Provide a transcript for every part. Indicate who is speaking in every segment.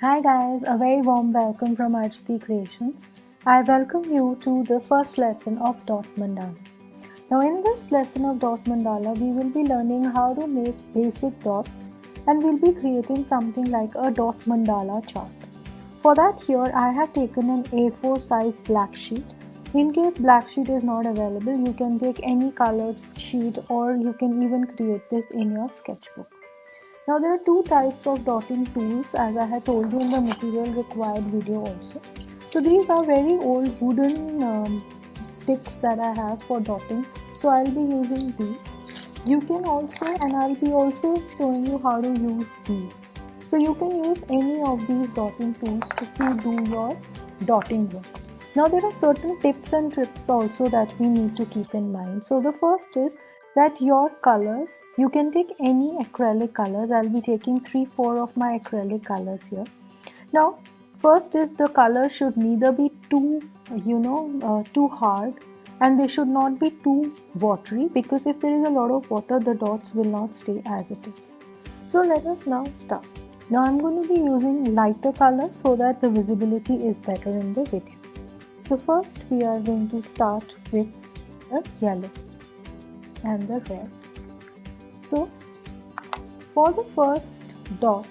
Speaker 1: Hi guys, a very warm welcome from Arjati Creations. I welcome you to the first lesson of Dot Mandala. Now in this lesson of Dot Mandala, we will be learning how to make basic dots and we'll be creating something like a Dot Mandala chart. For that here I have taken an A4 size black sheet. In case black sheet is not available, you can take any colored sheet or you can even create this in your sketchbook. Now there are two types of dotting tools as I had told you in the material required video also. So these are very old wooden sticks that I have for dotting. So I'll be using these. You can also, and I'll be also showing you how to use these. So you can use any of these dotting tools to do your dotting work. Now there are certain tips and tricks also that we need to keep in mind. So the first is that your colors, you can take any acrylic colors. I'll be taking 3-4 of my acrylic colors here. Now first is the color should neither be too too hard and they should not be too watery, because if there is a lot of water the dots will not stay as it is. So let us now start. Now I'm going to be using lighter colors so that the visibility is better in the video. So first we are going to start with the yellow and the red. So for the first dot,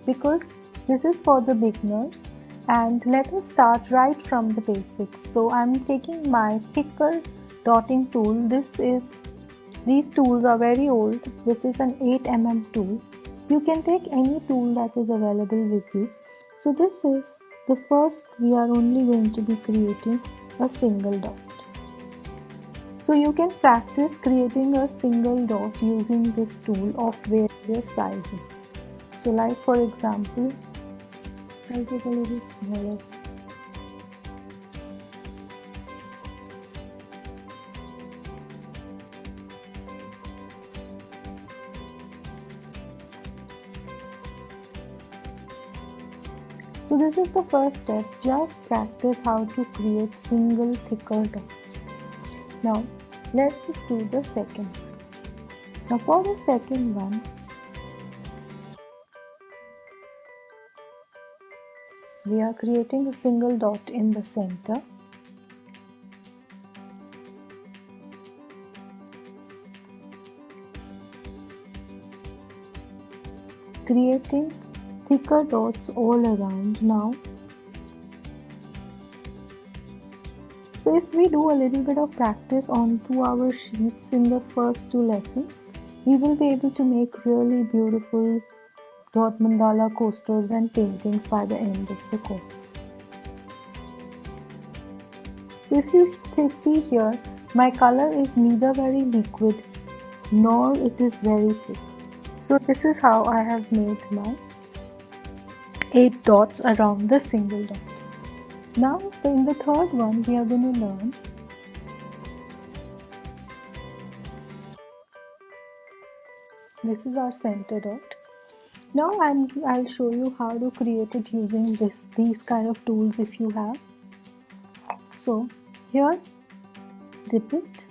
Speaker 1: because this is for the beginners, and let us start right from the basics. So I'm taking my thicker dotting tool. These tools are very old. This is an 8mm tool. You can take any tool that is available with you. So this is the first, we are only going to be creating a single dot. So you can practice creating a single dot using this tool of various sizes. So like for example, I'll take a little smaller. So this is the first step. Just practice how to create single thicker dots. Now let us do the second one. Now for the second one, we are creating a single dot in the center. Creating thicker dots all around now. So if we do a little bit of practice on 2 hour sheets in the first 2 lessons, we will be able to make really beautiful dot mandala coasters and paintings by the end of the course. So if you see here, my color is neither very liquid nor it is very thick. So this is how I have made my 8 dots around the single dot. Now in the third one we are going to learn this is our center dot. Now I'll show you how to create it using these kind of tools if you have. So here, dip it.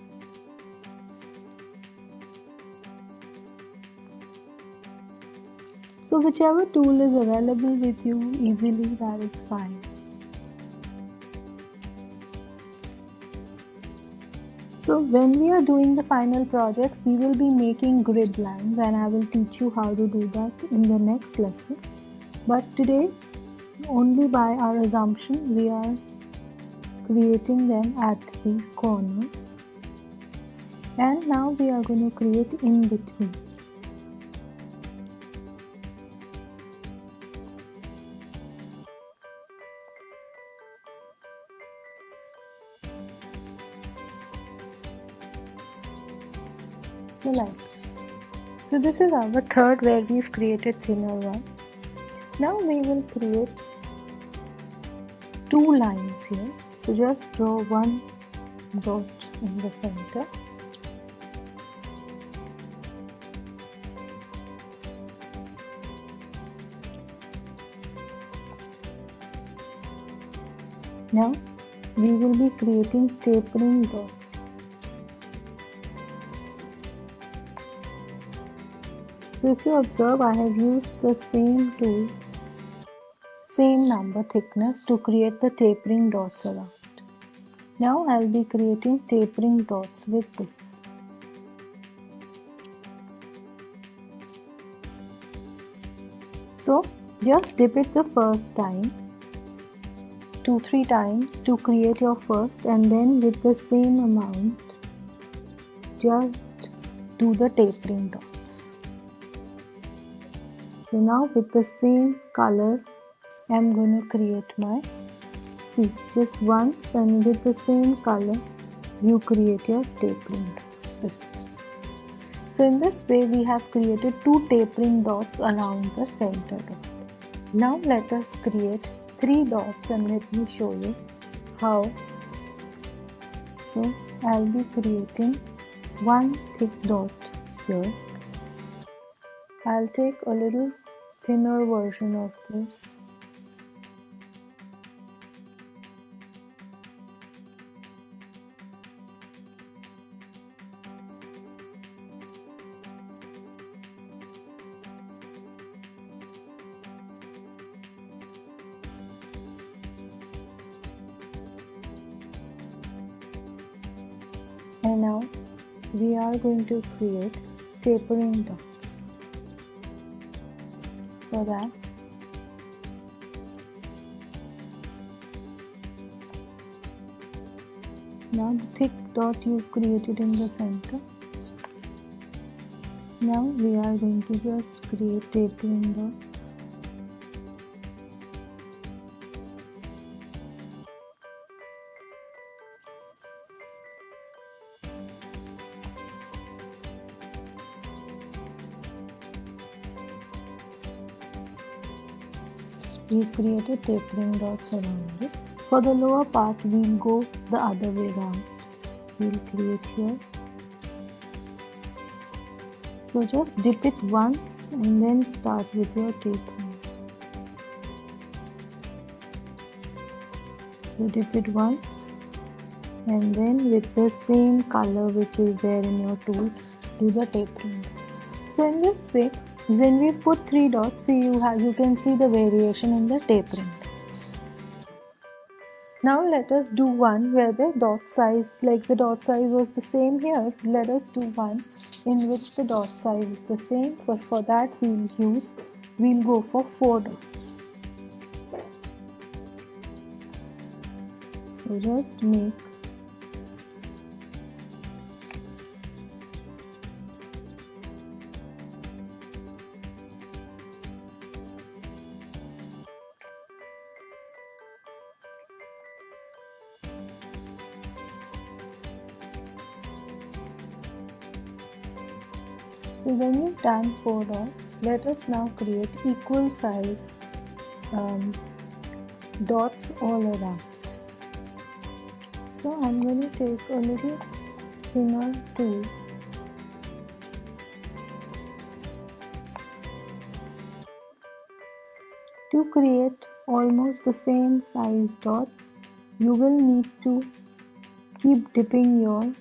Speaker 1: So whichever tool is available with you easily, that is fine. So when we are doing the final projects, we will be making grid lines and I will teach you how to do that in the next lesson. But today, only by our assumption, we are creating them at these corners. And now we are going to create in between. So like this. So this is our third where we've created thinner ones. Now we will create 2 lines here. So just draw one dot in the center. Now we will be creating tapering dots. So if you observe, I have used the same tool same number thickness to create the tapering dots around. Now I'll be creating tapering dots with this. So just dip it the first time, 2-3 times to create your first, and then with the same amount just do the tapering dots. So now with the same color I'm going to create my, see, just once, and with the same color you create your tapering dots this way. So in this way we have created 2 tapering dots around the center of it. Now let us create 3 dots, and let me show you how. So I'll be creating one thick dot here. I'll take a little thinner version of this. And now we are going to create tapering dots. For that, now the thick dot you created in the center. Now we are going to just create tapering dots. We created tapering dots around it. For the lower part, we'll go the other way around. We'll create here. So just dip it once and then start with your tapering. So dip it once and then with the same color which is there in your tool, do the tapering. So in this way, when we put 3 dots, so you can see the variation in the tapering dots. Now let us do one where the dot size, like the dot size was the same here. Let us do one in which the dot size is the same. For that we'll go for 4 dots. So just make So when you've done 4 dots, let us now create equal size dots all around. So I'm going to take a little thinner tool to create almost the same size dots. You will need to keep dipping your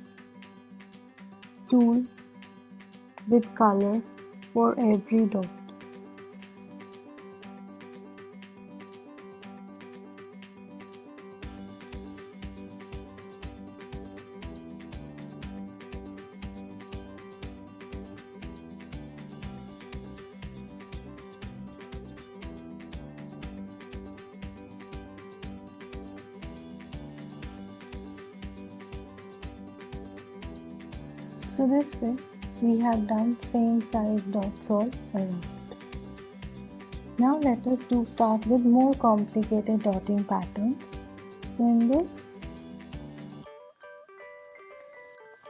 Speaker 1: tool with color for every dot. So this way we have done same size dots all around. Now let us start with more complicated dotting patterns. So in this,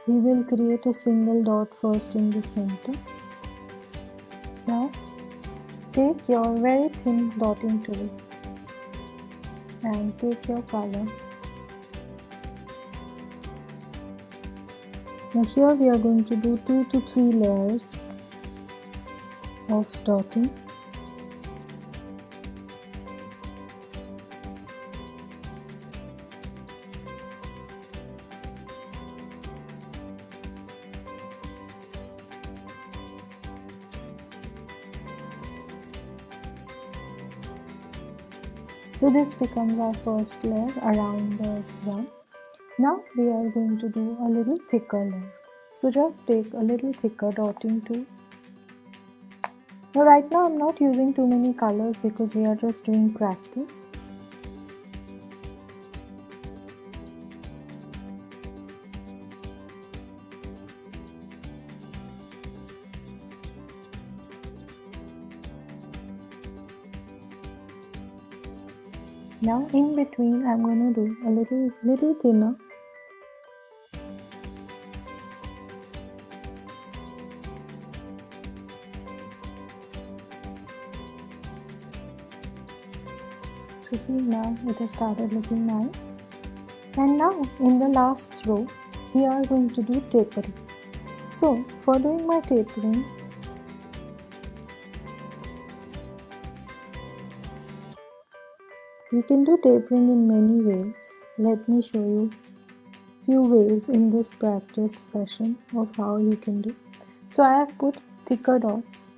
Speaker 1: we will create a single dot first in the center. Now take your very thin dotting tool and take your color. Now here we are going to do 2 to 3 layers of dotting. So this becomes our first layer around the one. Now we are going to do a little thicker layer. So just take a little thicker dotting tool. Now right now I'm not using too many colors because we are just doing practice. Now in between I'm going to do a little thinner. So see, now it has started looking nice. And now in the last row we are going to do tapering. So for doing my tapering, we can do tapering in many ways. Let me show you few ways in this practice session of how you can do. So I have put thicker dots.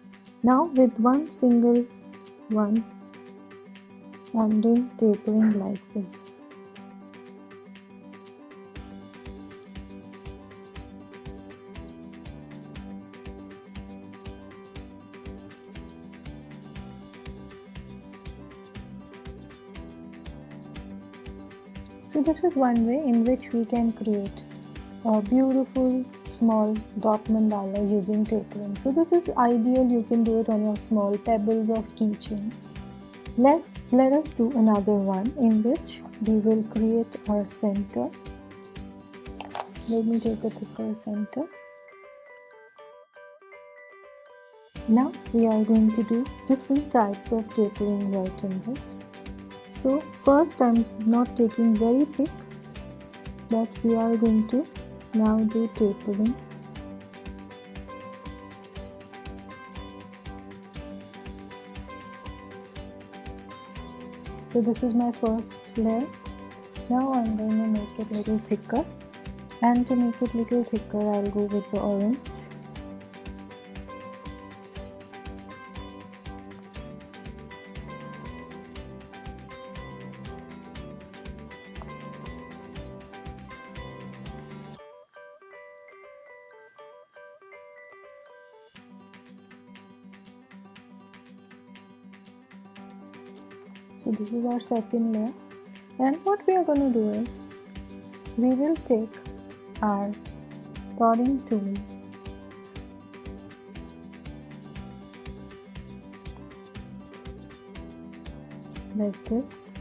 Speaker 1: Now with one single one, I'm doing tapering like this. So this is one way in which we can create a beautiful small dot mandala using tapering. So this is ideal, you can do it on your small pebbles of keychains. Let us do another one in which we will create our center. Let me take a thicker center. Now we are going to do different types of tapering work in this. So first I'm not taking very thick, but we are going to now do tapering. So this is my first layer. Now I'm going to make it a little thicker, and to make it a little thicker I'll go with the orange. So this is our second layer, and what we are going to do is we will take our dotting tool like this,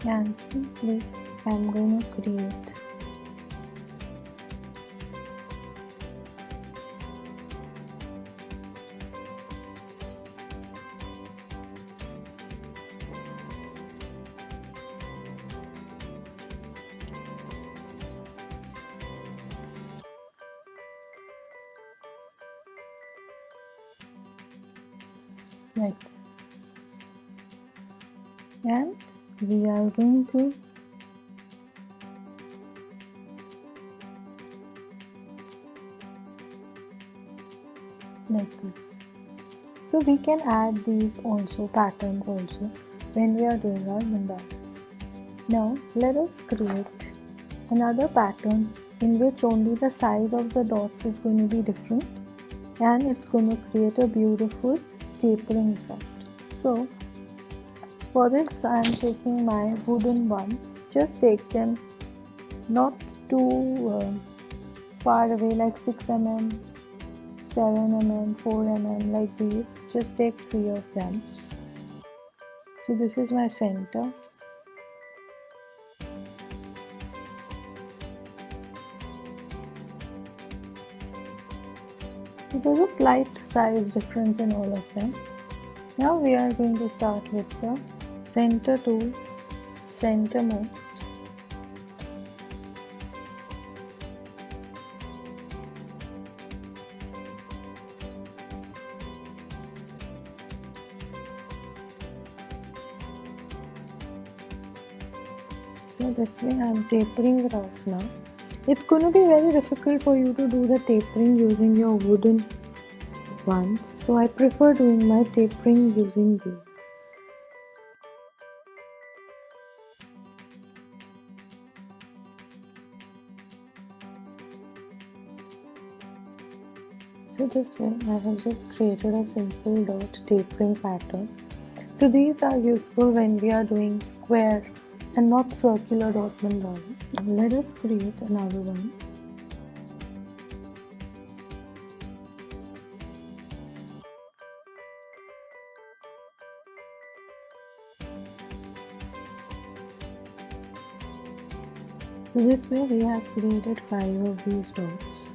Speaker 1: and simply I'm going to create like this, and we are going to like this. So we can add these also patterns also when we are doing our mandalas. Now let us create another pattern in which only the size of the dots is going to be different, and it's going to create a beautiful tapering effect. So for this I am taking my wooden ones. Just take them not too far away, like 6 mm, 7 mm, 4 mm, like these. Just take 3 of them. So this is my center. So there's a slight size difference in all of them. Now we are going to start with the center tool, centermost. So this way I am tapering it off now. It's going to be very difficult for you to do the tapering using your wooden ones, so I prefer doing my tapering using these. So this way I have just created a simple dot tapering pattern. So these are useful when we are doing square and not circular dot mandalas. Now let us create another one. So this way we have created 5 of these dots.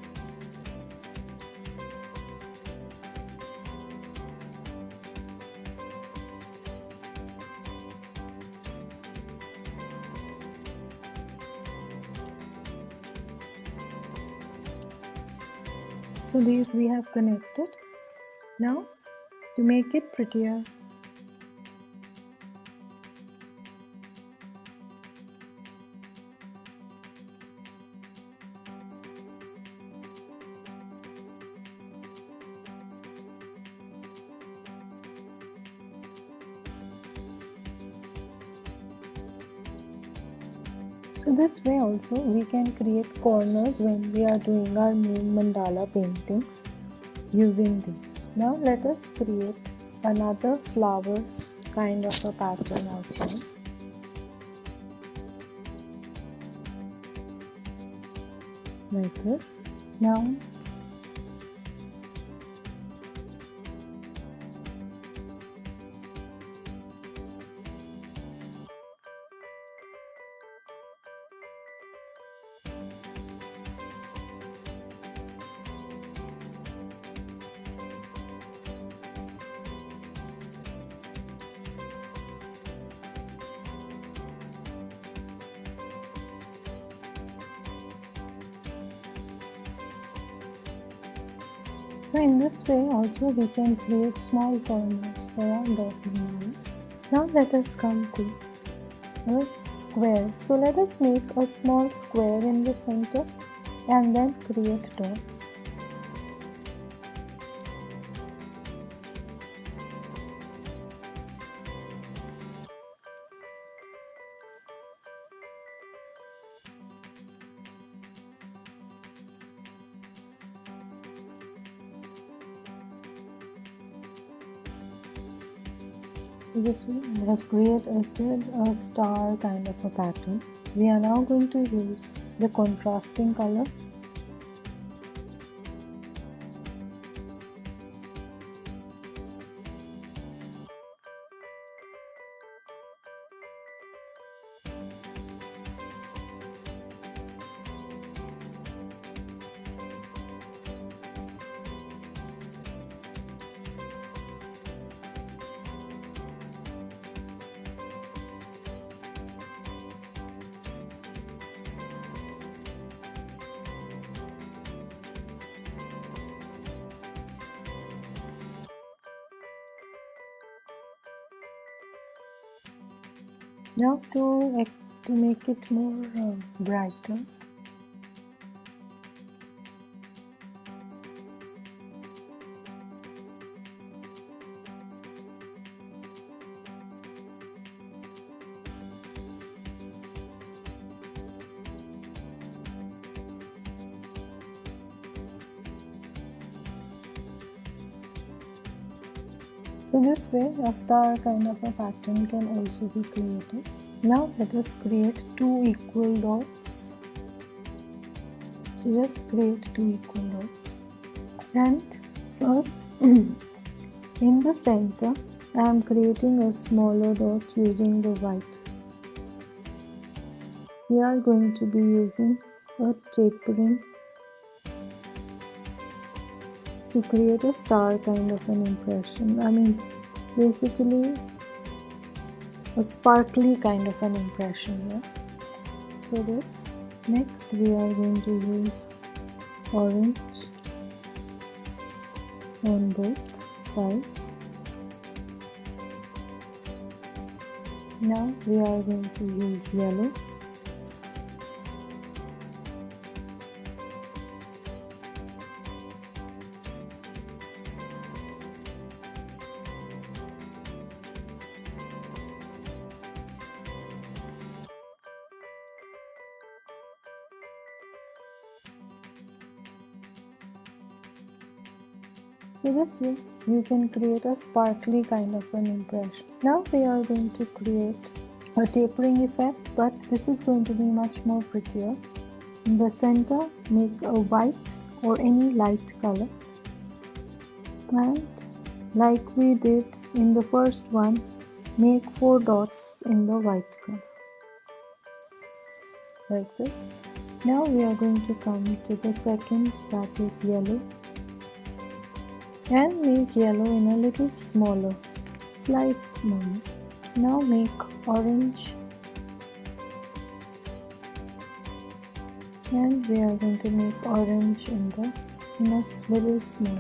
Speaker 1: So these we have connected. Now to make it prettier, so this way also we can create corners when we are doing our main mandala paintings using these. Now let us create another flower kind of a pattern outside. Like this. Now so in this way also we can create small corners for our dot mandalas. Now let us come to a square. So let us make a small square in the center and then create dots. This way I have created a star kind of a pattern. We are now going to use the contrasting color. Now to make it more brighter, so this way a star kind of a pattern can also be created. Now let us create 2 equal dots. So just create 2 equal dots. And first in the center I am creating a smaller dot using the white. We are going to be using a tapering to create a star kind of an impression. I mean, basically a sparkly kind of an impression. Yeah? So this, next we are going to use orange on both sides. Now we are going to use yellow. So this way you can create a sparkly kind of an impression. Now we are going to create a tapering effect, but this is going to be much more prettier. In the center, make a white or any light color, and like we did in the first one, make 4 dots in the white color like this. Now we are going to come to the second, that is yellow, and make yellow in a little smaller, slight smaller. Now make orange, and we are going to make orange in a little small.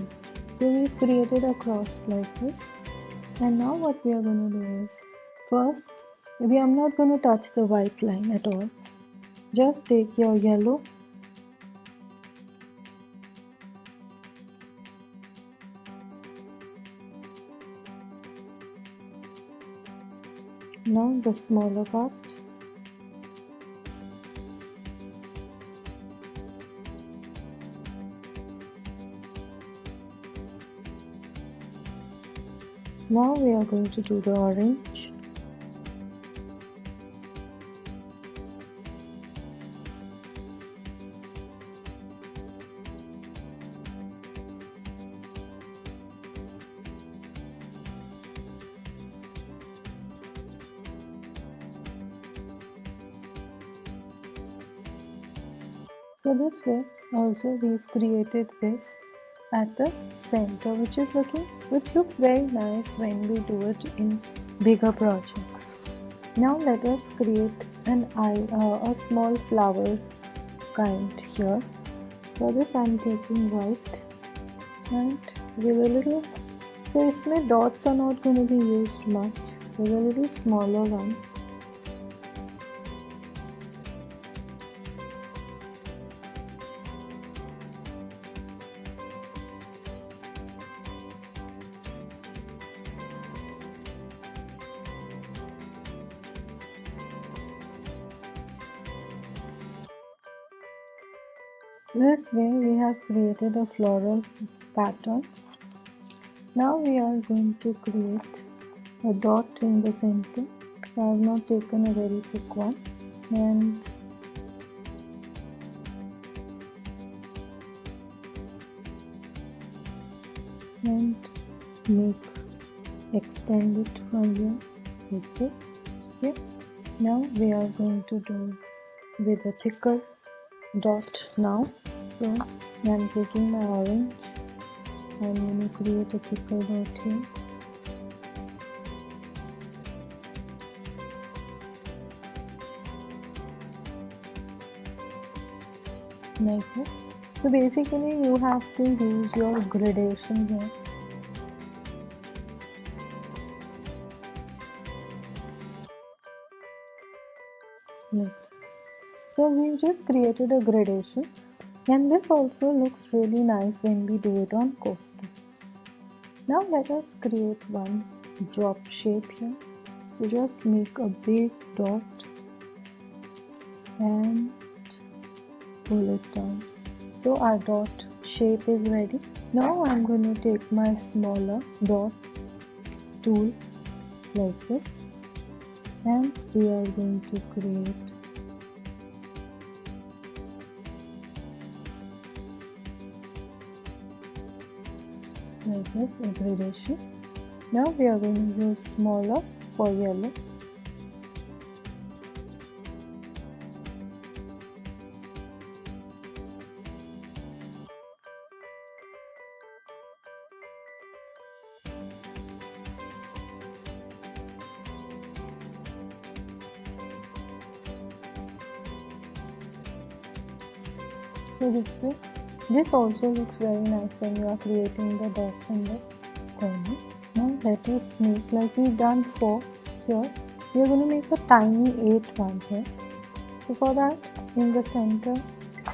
Speaker 1: So we've created a cross like this, and now what we are going to do is, first we are not going to touch the white line at all. Just take your yellow now the smaller part, now we are going to do the orange, so this way also we've created this at the center, which looks very nice when we do it in bigger projects. Now let us create a small flower kind here. For this I'm taking white and give a little, so इसमें dots are not going to be used much, with a little smaller one. This way we have created a floral pattern. Now we are going to create a dot in the center. So I have not taken a very thick one, and extend it from here like this. Okay. Now we are going to do with a thicker dot now. So I am taking my orange. I am going to create a thicker dot here. Like this. So basically you have to use your gradation here. Like this. So we've just created a gradation, and this also looks really nice when we do it on coasters. Now let us create one drop shape here. So just make a big dot and pull it down. So our dot shape is ready. Now I'm going to take my smaller dot tool like this, and we are going to create like this a gradation. Now we are going to use smaller for yellow. So this way, this also looks very nice when you are creating the dots in the corner. Now let us make, like we've done 4 here, we are going to make a tiny 8 one here. So for that, in the center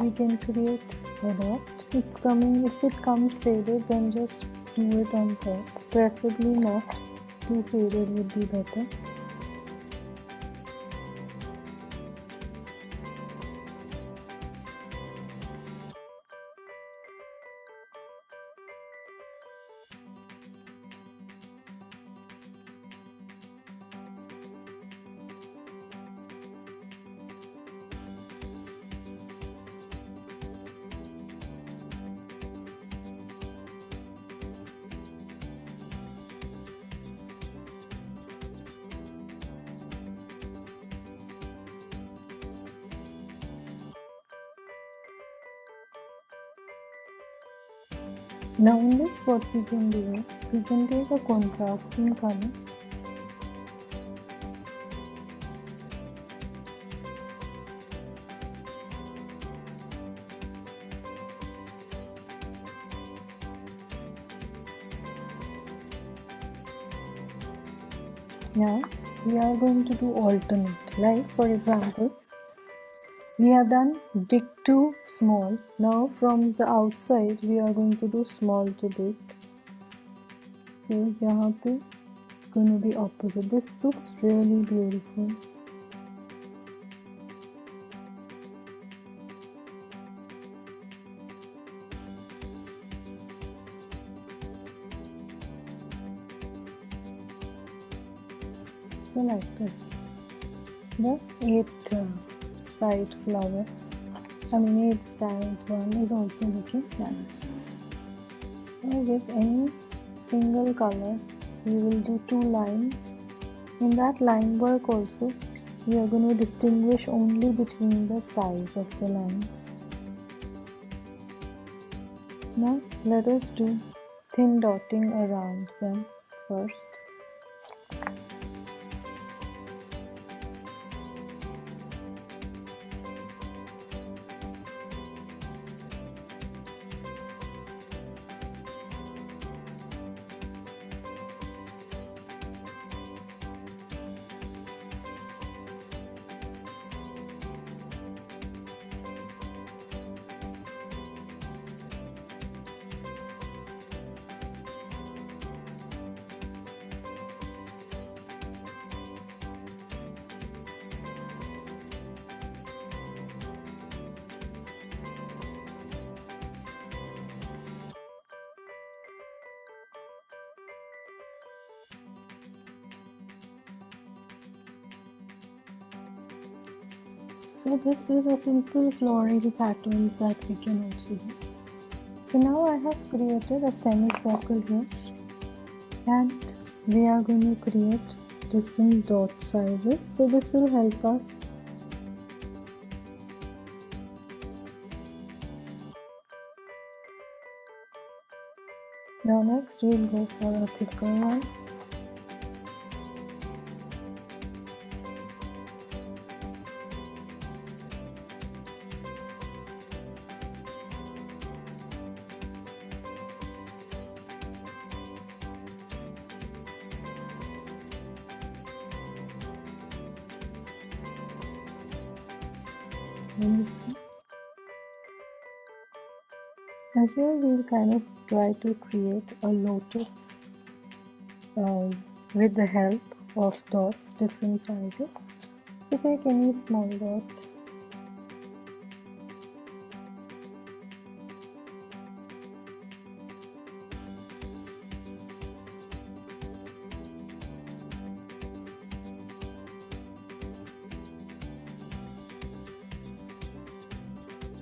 Speaker 1: we can create a dot. It's coming, if it comes faded, then just do it on top. Preferably not too faded would be better. Now in this, what we can do is, we can take a contrasting color Now we are going to do alternate. Like for example, we have done big to small. Now from the outside we are going to do small to big. So यहाँ पे it's going to be opposite. This looks really beautiful. So like this, the 8th side flower, 8th side one is also looking nice. Now with any single color, we will do 2 lines. In that line work also, we are going to distinguish only between the size of the lines. Now let us do thin dotting around them first. So this is a simple floral patterns that we can also do. So now I have created a semicircle here, and we are going to create different dot sizes. So this will help us now. Next we will go for a thicker one. Now here we will kind of try to create a lotus with the help of dots, different sizes. So take any small dot.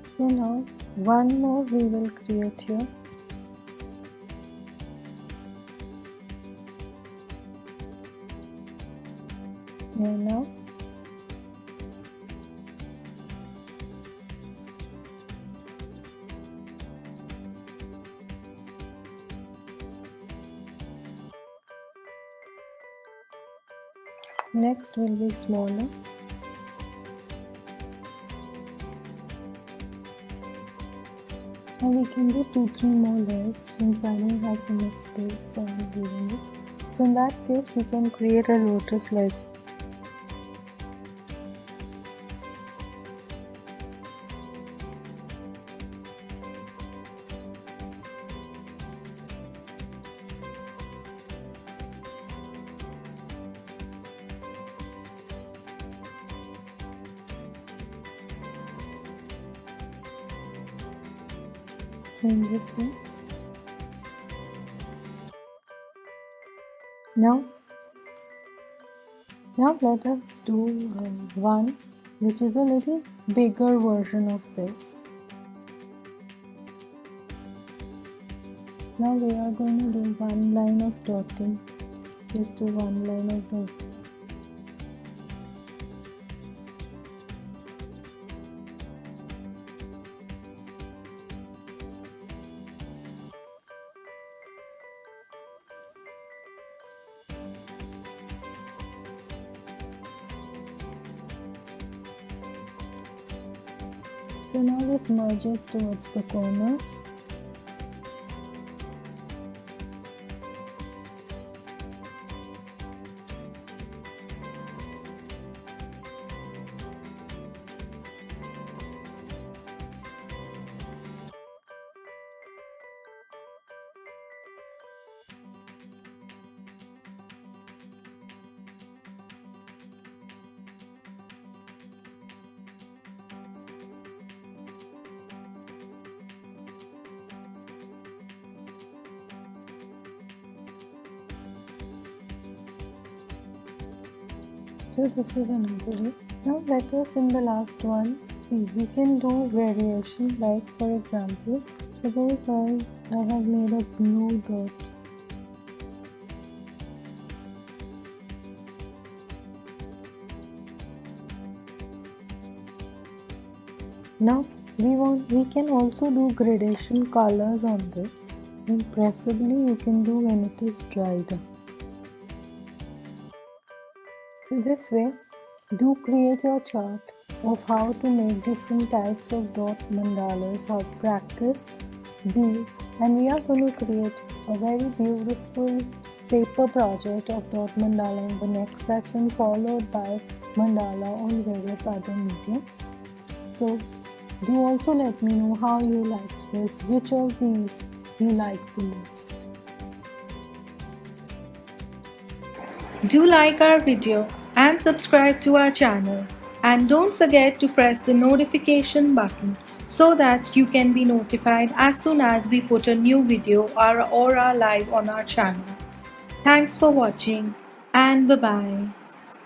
Speaker 1: So now one more we will create here. And now next will be smaller. And we can do 2-3 more layers since I don't have so much space, so I'm doing it. So in that case we can create a lotus like so in this way. Now let us do one which is a little bigger version of this. Now we are going to do one line of dotting. Just do one line of dotting. So now this merges towards the corners. So this is another way. Now let us in the last one see, we can do variation, like for example, suppose I have made a blue dot. Now we can also do gradation colors on this, and preferably you can do when it is dried up. So this way, do create your chart of how to make different types of dot mandalas, how to practice these, and we are going to create a very beautiful paper project of dot mandala in the next session, followed by mandala on various other mediums. So do also let me know how you liked this, which of these you liked the most.
Speaker 2: Do like our video and subscribe to our channel, and don't forget to press the notification button so that you can be notified as soon as we put a new video or are live on our channel. Thanks for watching, and bye-bye.